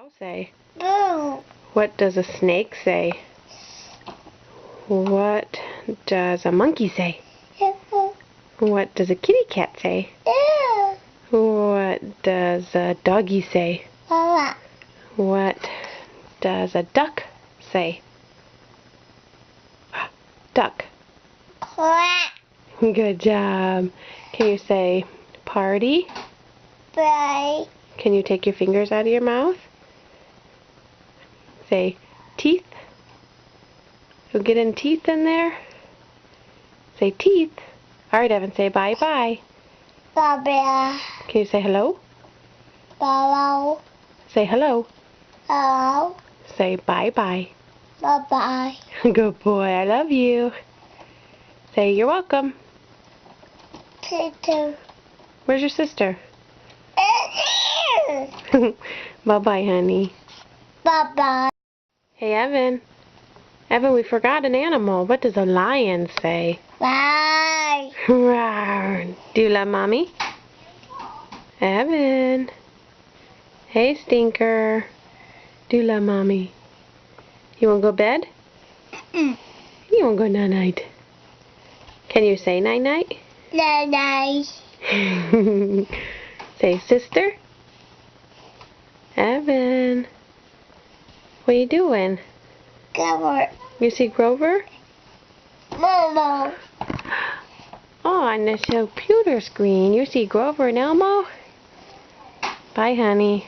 cow say? Boo. What does a snake say? What does a monkey say? What does a kitty cat say? What does a doggy say? What does a duck say? Duck. Good job. Can you say party? Bye. Can you take your fingers out of your mouth? Say teeth. You'll get any teeth in there? Say teeth. Alright, Evan, say bye-bye. Bye-bye. Can you say hello? Hello. Say hello. Hello. Say bye-bye. Bye-bye. Good boy, I love you. Say you're welcome. Too. Where's your sister? Bye-bye, honey. Bye-bye. Hey, Evan. Evan, we forgot an animal. What does a lion say? Bye. Rawr. Do you love Mommy? Evan. Hey, Stinker. Do you love Mommy? You want to go to bed? You want to go night-night? Can you say night-night? Night-night. Say sister. Evan. What are you doing? Cover. You see Grover? Momo. Oh, on the computer screen. You see Grover and Elmo? Bye, honey.